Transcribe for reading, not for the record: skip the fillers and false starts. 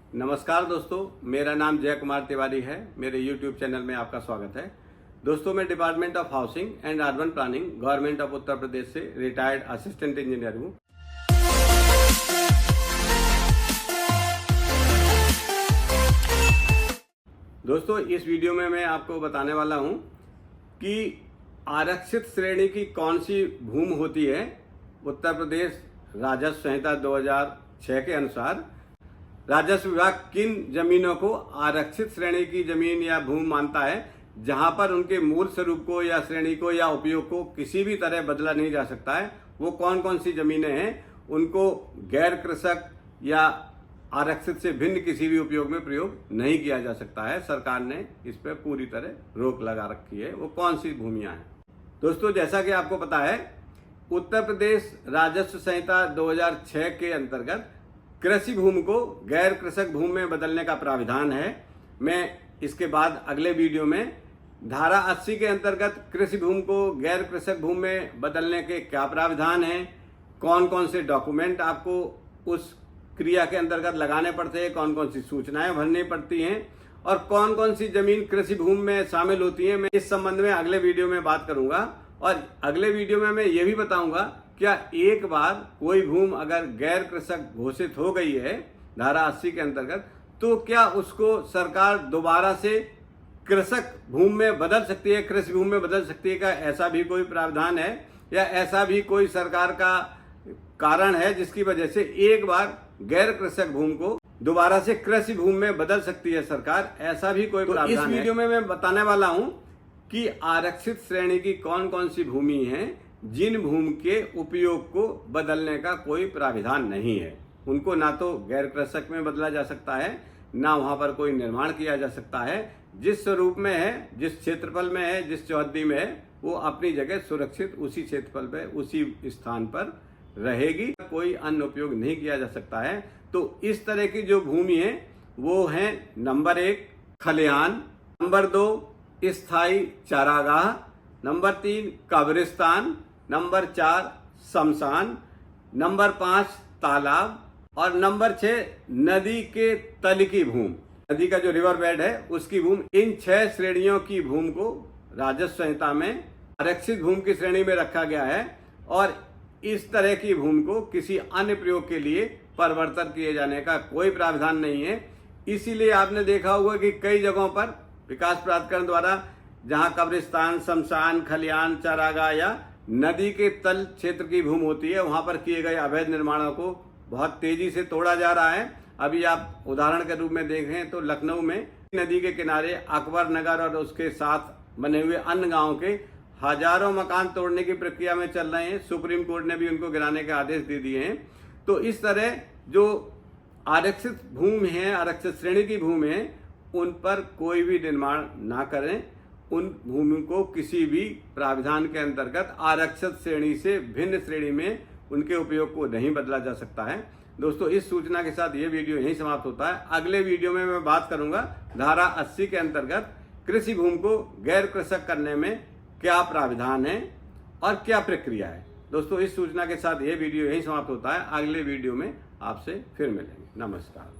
नमस्कार दोस्तों, मेरा नाम जय कुमार तिवारी है। मेरे YouTube चैनल में आपका स्वागत है। दोस्तों, मैं department of housing and urban planning government of Uttar Pradesh से रिटायर्ड असिस्टेंट इंजीनियर हूँ। दोस्तों, इस वीडियो में मैं आपको बताने वाला हूँ कि आरक्षित श्रेणी की कौन सी भूमि होती है। उत्तर प्रदेश राजस्व संहिता 2006 के अनुसार राजस्व विभाग किन जमीनों को आरक्षित श्रेणी की जमीन या भूमि मानता है, जहां पर उनके मूल स्वरूप को या श्रेणी को या उपयोग को किसी भी तरह बदला नहीं जा सकता है। वो कौन कौन सी जमीनें हैं, उनको गैर कृषक या आरक्षित से भिन्न किसी भी उपयोग में प्रयोग नहीं किया जा सकता है। सरकार ने इस पर पूरी तरह रोक लगा रखी है। वो कौन सी भूमियां हैं दोस्तों? जैसा कि आपको पता है, उत्तर प्रदेश राजस्व संहिता 2006 के अंतर्गत कृषि भूमि को गैर कृषक भूमि में बदलने का प्राविधान है। मैं इसके बाद अगले वीडियो में धारा 80 के अंतर्गत कृषि भूमि को गैर कृषक भूमि में बदलने के क्या प्राविधान हैं, कौन कौन से डॉक्यूमेंट आपको उस क्रिया के अंतर्गत लगाने पड़ते हैं, कौन कौन सी सूचनाएं भरनी पड़ती हैं और कौन कौन सी जमीन कृषि भूमि में शामिल होती है, मैं इस संबंध में अगले वीडियो में बात करूंगा। और अगले वीडियो में मैं ये भी बताऊंगा, क्या एक बार कोई भूमि अगर गैर कृषक घोषित हो गई है धारा 80 के अंतर्गत, तो क्या उसको सरकार दोबारा से कृषक भूमि में बदल सकती है, कृषि भूमि में बदल सकती है? क्या ऐसा भी कोई प्रावधान है या ऐसा भी कोई सरकार का कारण है जिसकी वजह से एक बार गैर कृषक भूमि को दोबारा से कृषि भूमि में बदल सकती है सरकार? ऐसा भी कोई प्रावधान है? इस वीडियो में मैं बताने वाला हूं कि आरक्षित श्रेणी की कौन कौन सी भूमि है जिन भूमि के उपयोग को बदलने का कोई प्राविधान नहीं है। उनको ना तो गैर कृषक में बदला जा सकता है, ना वहां पर कोई निर्माण किया जा सकता है। जिस स्वरूप में है, जिस क्षेत्रफल में है, जिस चौहद्दी में है, वो अपनी जगह सुरक्षित उसी क्षेत्रफल पे, उसी स्थान पर रहेगी। कोई अन्य उपयोग नहीं किया जा सकता है। तो इस तरह की जो भूमि है वो है नंबर 1 खलिहान, नंबर 2 स्थायी चारागाह, नंबर 3 कब्रिस्तान, नंबर 4 शमशान, नंबर 5 तालाब और नंबर 6 नदी के तल की भूमि, नदी का जो रिवर बेड है उसकी भूमि। इन 6 श्रेणियों की भूमि को राजस्व संहिता में आरक्षित भूमि की श्रेणी में रखा गया है और इस तरह की भूमि को किसी अन्य प्रयोग के लिए परिवर्तन किए जाने का कोई प्रावधान नहीं है। इसीलिए आपने देखा होगा कि कई जगहों पर विकास प्राधिकरण द्वारा जहां कब्रिस्तान, शमशान, खलिहान, चारागाह या नदी के तल क्षेत्र की भूमि होती है, वहां पर किए गए अवैध निर्माणों को बहुत तेजी से तोड़ा जा रहा है। अभी आप उदाहरण के रूप में देखें तो लखनऊ में नदी के किनारे अकबर नगर और उसके साथ बने हुए अन्य गांवों के हजारों मकान तोड़ने की प्रक्रिया में चल रहे हैं। सुप्रीम कोर्ट ने भी उनको गिराने के आदेश दे दिए हैं। तो इस तरह जो आरक्षित भूमि है, आरक्षित श्रेणी की भूमि है, उन पर कोई भी निर्माण ना करें। उन भूमि को किसी भी प्राविधान के अंतर्गत आरक्षित श्रेणी से भिन्न श्रेणी में उनके उपयोग को नहीं बदला जा सकता है। दोस्तों, इस सूचना के साथ ये वीडियो यहीं समाप्त होता है। अगले वीडियो में मैं बात करूंगा धारा 80 के अंतर्गत कृषि भूमि को गैर कृषक करने में क्या प्राविधान है और क्या प्रक्रिया है। दोस्तों, इस सूचना के साथ ये वीडियो यहीं समाप्त होता है। अगले वीडियो में आपसे फिर मिलेंगे। नमस्कार।